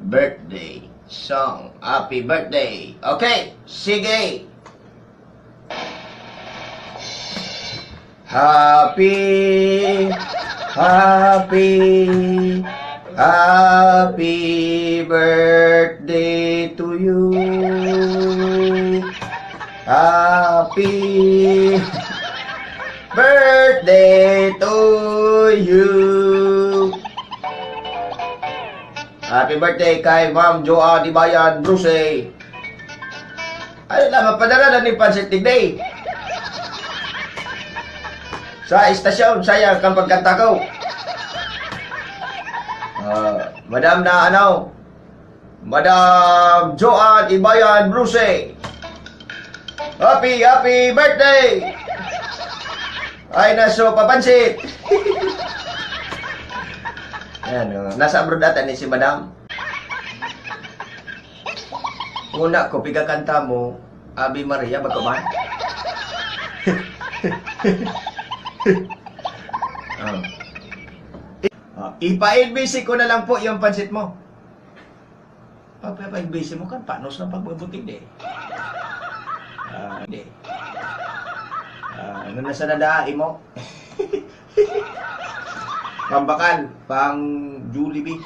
birthday song. Happy birthday. Okay, sige. Happy birthday to you. Happy birthday to you. Happy birthday kay Ma'am Joa Dibayan Bruce. Ay lang, mapadala na ni Pansit Tigday. Sa istasyon, sayang kang pagkanta ko. Madam na ano? Madam Joan Ibayan Bruce. Happy birthday! Ay, naso papansit. Ayan, nasa abroad ata ni si Madam. Una ko, pigakanta mo, Ave Maria, magkaman. Ipa-NBC ko na lang po yung pansit mo. Papa-NBC mo kan, panos na pagbabuting di. Hindi. Ano na sa nadai mo? Pambakan, pang Jollibee.